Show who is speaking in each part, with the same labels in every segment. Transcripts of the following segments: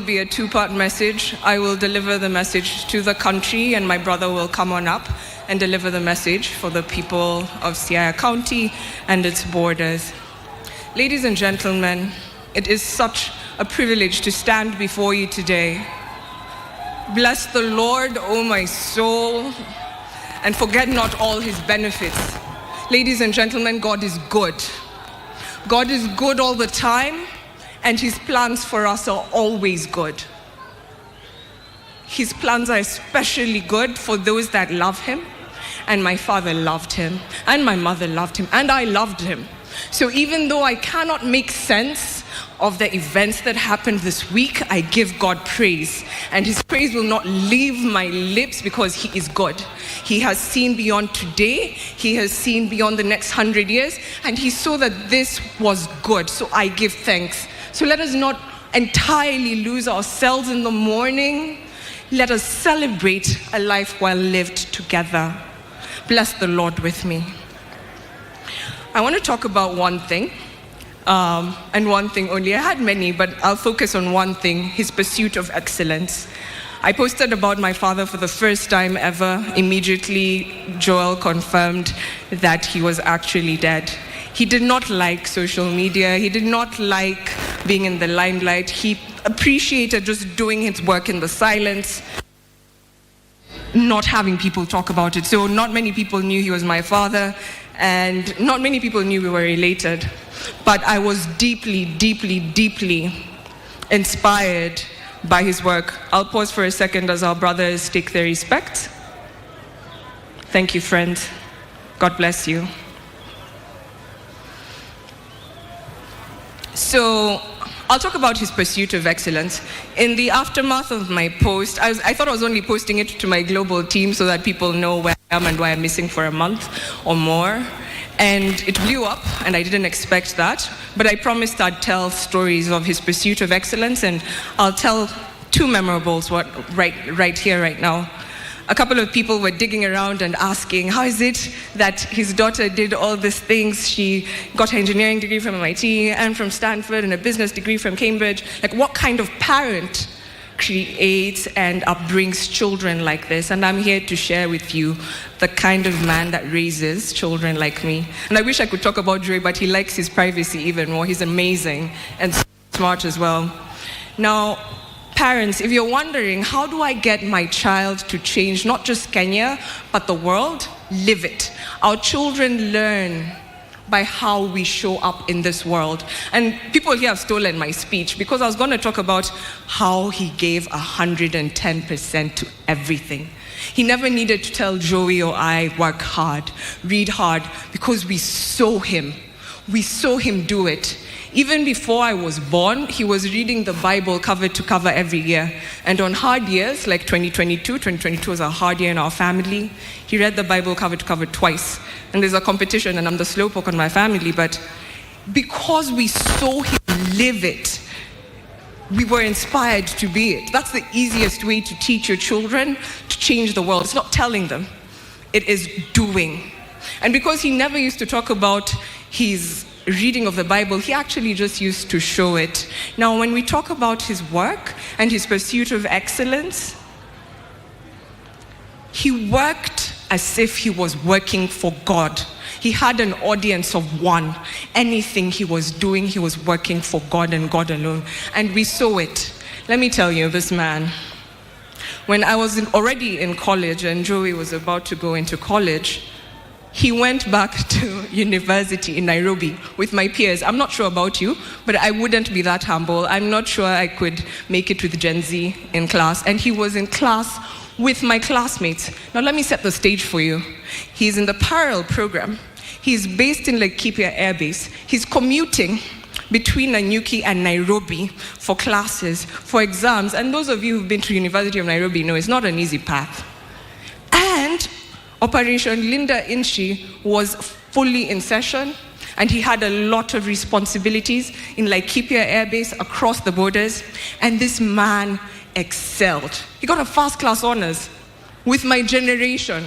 Speaker 1: be a two-part message. I will deliver the message to the country, and my brother will come on up and deliver the message for the people of Siaya County and its borders. Ladies and gentlemen, it is such a privilege to stand before you today. Bless the Lord, O my soul, and forget not all his benefits. Ladies and gentlemen, God is good. God is good all the time, and his plans for us are always good. His plans are especially good for those that love him, and my father loved him, and my mother loved him, and I loved him. So even though I cannot make sense of the events that happened this week, I give God praise. And his praise will not leave my lips because he is good. He has seen beyond today. He has seen beyond the next 100 years. And he saw that this was good. So I give thanks. So let us not entirely lose ourselves in the morning. Let us celebrate a life well lived together. Bless the Lord with me. I want to talk about one thing. And one thing only. I had many, but I'll focus on one thing, his pursuit of excellence. I posted about my father for the first time ever. Immediately, Joel confirmed that he was actually dead. He did not like social media. He did not like being in the limelight. He appreciated just doing his work in the silence, not having people talk about it. So not many people knew he was my father, and not many people knew we were related. But I was deeply, deeply, deeply inspired by his work. I'll pause for a second as our brothers take their respect. Thank you, friends. God bless you. So I'll talk about his pursuit of excellence. In the aftermath of my post, I thought I was only posting it to my global team so that people know where I am and why I'm missing for a month or more. And it blew up, and I didn't expect that. But I promised I'd tell stories of his pursuit of excellence, and I'll tell two memorables right here, right now. A couple of people were digging around and asking, how is it that his daughter did all these things? She got her engineering degree from MIT and from Stanford and a business degree from Cambridge. Like, what kind of parent creates and upbrings children like this? And I'm here to share with you the kind of man that raises children like me. And I wish I could talk about Joy, but he likes his privacy even more. He's amazing and smart as well. Now, parents, if you're wondering, how do I get my child to change not just Kenya, but the world? Live it. Our children learn by how we show up in this world. And people here have stolen my speech because I was going to talk about how he gave 110% to everything. He never needed to tell Joey or I, work hard, read hard, because we saw him. We saw him do it. Even before I was born, he was reading the Bible cover to cover every year. And on hard years, like 2022 was a hard year in our family, he read the Bible cover to cover twice. And there's a competition, and I'm the slowpoke on my family, but because we saw him live it, we were inspired to be it. That's the easiest way to teach your children to change the world. It's not telling them, it is doing. And because he never used to talk about his reading of the Bible, he actually just used to show it. Now, when we talk about his work and his pursuit of excellence, he worked as if he was working for God. He had an audience of one. Anything he was doing, he was working for God and God alone. And we saw it. Let me tell you, this man, when I was already in college and Joey was about to go into college, he went back to university in Nairobi with my peers. I'm not sure about you, but I wouldn't be that humble. I'm not sure I could make it with Gen Z in class. And he was in class with my classmates. Now let me set the stage for you. He's in the parallel program. He's based in Laikipia Air Base. He's commuting between Nanyuki and Nairobi for classes, for exams. And those of you who've been to University of Nairobi know it's not an easy path. And Operation Linda Inchi was fully in session, and he had a lot of responsibilities in Laikipia Air Base across the borders, and this man excelled. He got a first class honors with my generation.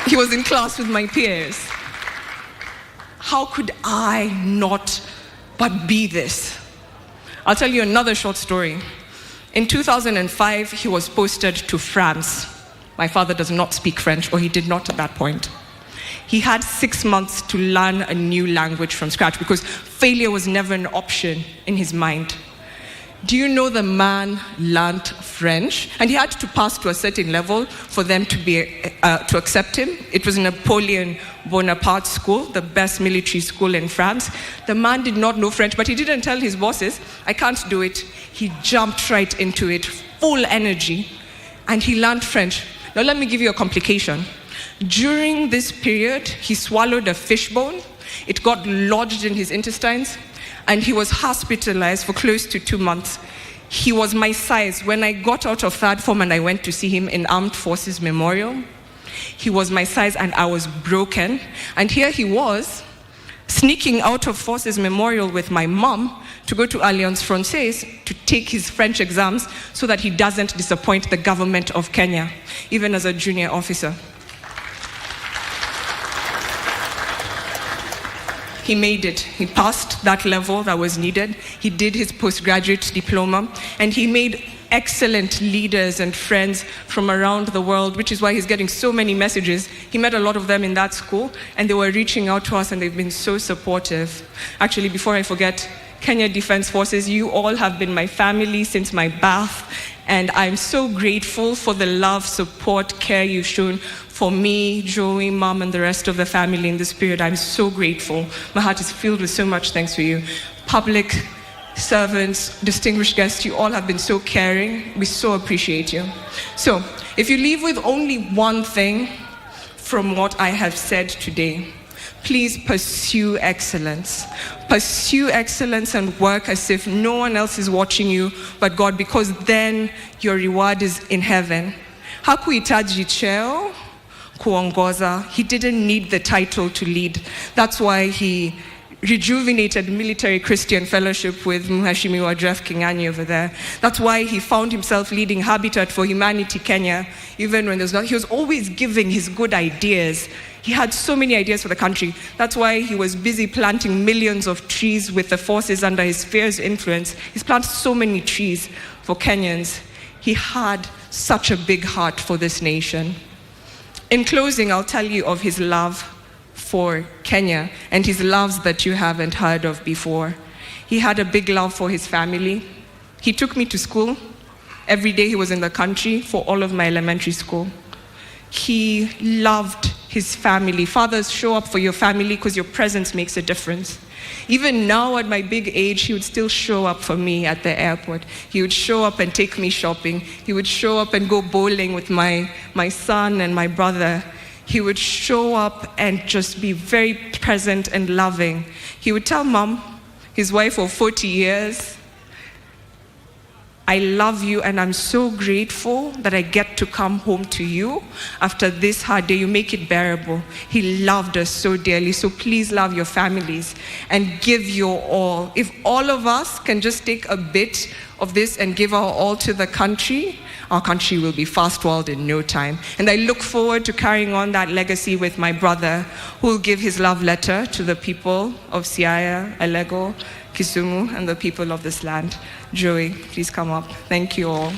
Speaker 1: He was in class with my peers. How could I not but be this? I'll tell you another short story. In 2005, he was posted to France. My father does not speak French, or he did not at that point. He had 6 months to learn a new language from scratch because failure was never an option in his mind. Do you know the man learned French? And he had to pass to a certain level for them to accept him. It was Napoleon Bonaparte School, the best military school in France. The man did not know French, but he didn't tell his bosses, I can't do it. He jumped right into it, full energy, and he learned French. Now let me give you a complication. During this period, he swallowed a fish bone. It got lodged in his intestines, and he was hospitalized for close to 2 months. He was my size. When I got out of third form and I went to see him in Armed Forces Memorial, he was my size and I was broken. And here he was, sneaking out of Forces Memorial with my mom to go to Alliance Francaise to take his French exams so that he doesn't disappoint the government of Kenya, even as a junior officer. He made it. He passed that level that was needed. He did his postgraduate diploma, and he made excellent leaders and friends from around the world, which is why he's getting so many messages. He met a lot of them in that school, and they were reaching out to us, and they've been so supportive. Actually, before I forget, Kenya Defense Forces, you all have been my family since my birth, and I'm so grateful for the love, support, care you've shown for me, Joey, Mom, and the rest of the family in this period. I'm so grateful. My heart is filled with so much thanks for you. Public servants, distinguished guests, you all have been so caring. We so appreciate you. So, if you leave with only one thing from what I have said today, please pursue excellence. Pursue excellence and work as if no one else is watching you but God, because then your reward is in heaven. Hakuhitaji cheo kuongoza. He didn't need the title to lead. That's why he rejuvenated Military Christian Fellowship with Mheshimiwa Jeff King'ang'i over there. That's why he found himself leading Habitat for Humanity Kenya, even when there's not. He was always giving his good ideas. He had so many ideas for the country. That's why he was busy planting millions of trees with the forces under his fierce influence. He's planted so many trees for Kenyans. He had such a big heart for this nation. In closing, I'll tell you of his love for Kenya and his loves that you haven't heard of before. He had a big love for his family. He took me to school. Every day he was in the country for all of my elementary school. He loved his family. Fathers, show up for your family because your presence makes a difference. Even now at my big age, he would still show up for me at the airport. He would show up and take me shopping. He would show up and go bowling with my son and my brother. He would show up and just be very present and loving. He would tell Mom, his wife of 40 years, I love you and I'm so grateful that I get to come home to you after this hard day. You make it bearable. He loved us so dearly. So please love your families and give your all. If all of us can just take a bit of this and give our all to the country, our country will be fast-walled in no time. And I look forward to carrying on that legacy with my brother, who will give his love letter to the people of Siaya, Alego, Kisumu, and the people of this land. Joey, please come up. Thank you all.